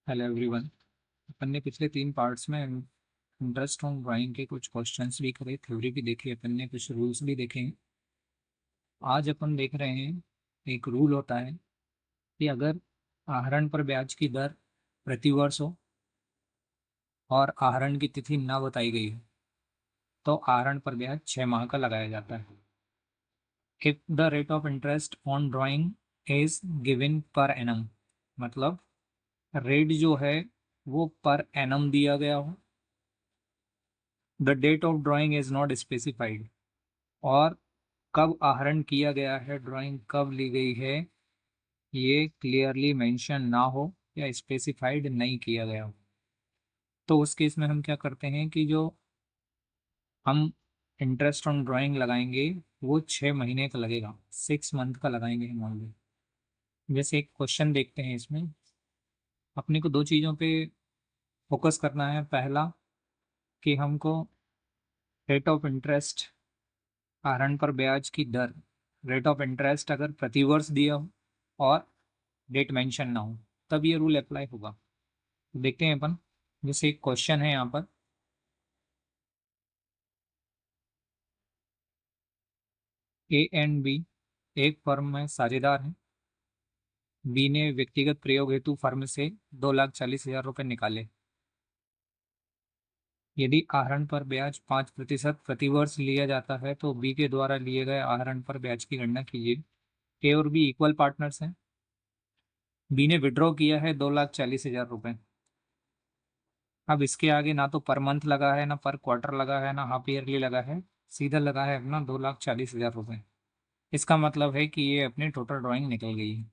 Hello everyone. अपन ने पिछले 3 parts में इंटरेस्ट ऑन ड्राइंग के कुछ क्वेश्चंस भी करे, थ्योरी भी देखी, अपन ने कुछ रूल्स भी देखे हैं। आज अपन देख रहे हैं एक रूल होता है कि अगर आहरण पर ब्याज की दर प्रतिवर्ष हो और आहरण की तिथि न बताई गई हो तो आहरण पर ब्याज 6 माह का लगाया जाता है। If the rate of interest on drawing is given per annum, मतलब रेट जो है वो पर एनम दिया गया हो। The date of drawing is not specified, और कब आहरण किया गया है, ड्राइंग कब ली गई है, ये क्लियरली मेंशन ना हो या स्पेसिफाइड नहीं किया गया हो, तो उस केस में हम क्या करते हैं कि जो हम इंटरेस्ट ऑन ड्राइंग लगाएंगे वो 6 महीने का लगेगा, 6 मंथ का लगाएंगे हम ऑनली। जैसे एक क्वेश्चन देखते हैं, इसमें अपने को दो चीज़ों पे फोकस करना है। पहला कि हमको रेट ऑफ इंटरेस्ट, आहरण पर ब्याज की दर, रेट ऑफ इंटरेस्ट अगर प्रतिवर्ष दिया हो और डेट मेंशन ना हो तब ये रूल अप्लाई होगा। तो देखते हैं अपन। जैसे एक क्वेश्चन है यहाँ पर, ए एंड बी एक फर्म में साझेदार हैं। बी ने व्यक्तिगत प्रयोग हेतु फर्म से 2,40,000 रुपये निकाले। यदि आहरण पर ब्याज 5% प्रतिवर्ष लिया जाता है तो बी के द्वारा लिए गए आहरण पर ब्याज की गणना कीजिए। ए और बी इक्वल पार्टनर्स हैं। बी ने विड्रॉ किया है 2,40,000 रुपये। अब इसके आगे ना तो पर मंथ लगा है, ना पर क्वार्टर लगा है, ना हाफ ईयरली लगा है, सीधा लगा है अपना 2,40,000 रुपये। इसका मतलब है कि ये अपनी टोटल ड्राइंग निकल गई है।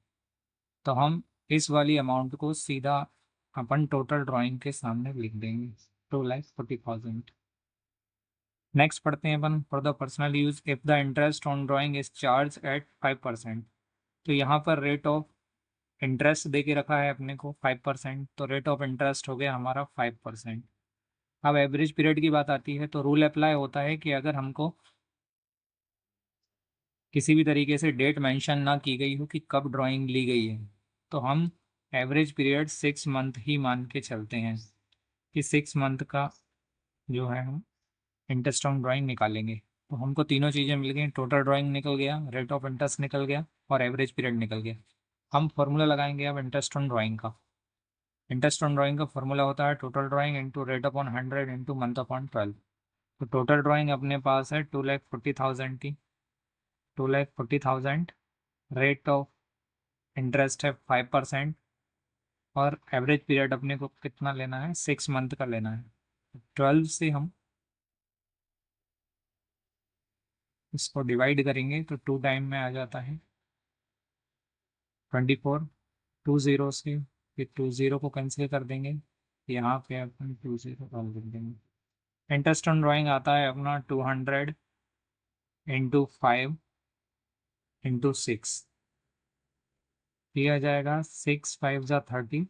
तो हम इस वाली अमाउंट को सीधा अपन टोटल ड्राइंग के सामने लिख देंगे, 2,40,000। नेक्स्ट पढ़ते हैं अपन, for the personal use if the interest on drawing is charge at 5%। तो यहाँ पर रेट ऑफ इंटरेस्ट दे के रखा है अपने को 5%, तो रेट ऑफ इंटरेस्ट हो गया हमारा 5%। अब एवरेज पीरियड की बात आती है तो रूल अप्लाई होता है कि अगर हमको किसी भी तरीके से डेट मेंशन ना की गई हो कि कब ड्राइंग ली गई है तो हम एवरेज पीरियड 6 मंथ ही मान के चलते हैं कि 6 मंथ का जो है हम इंटरेस्ट ऑन ड्राइंग निकालेंगे। तो हमको तीनों चीज़ें मिल गई, टोटल ड्राइंग निकल गया, रेट ऑफ इंटरेस्ट निकल गया और एवरेज पीरियड निकल गया। हम फॉर्मूला लगाएंगे अब इंटरेस्ट ऑन ड्राइंग का। इंटरेस्ट ऑन ड्राइंग का फॉर्मूला होता है total drawing into rate upon 100 into month upon 12। तो टोटल ड्राइंग अपने पास है 2,40,000 की। 2,40,000, रेट ऑफ इंटरेस्ट है 5%, और एवरेज पीरियड अपने को कितना लेना है, 6 मंथ का लेना है। 12 से हम इसको डिवाइड करेंगे तो 2 टाइम में आ जाता है 24। 2 0 से फिर 2 0 को कैंसिल कर देंगे, यहाँ पे अपन 2 0 डाल देंगे। इंटरेस्ट ऑन ड्राइंग आता है अपना 200 इंटू 5 इंटू 6, दिया जाएगा 6 5 जा 30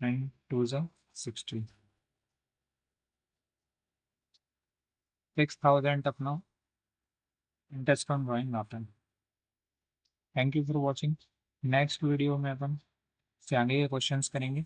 एंड 2 जा 60। 6,000 अपना इंटरेस्ट ऑन ड्राइंग आता है। Thank you for watching. Next video में अपन से आगे के क्वेश्चंस करेंगे।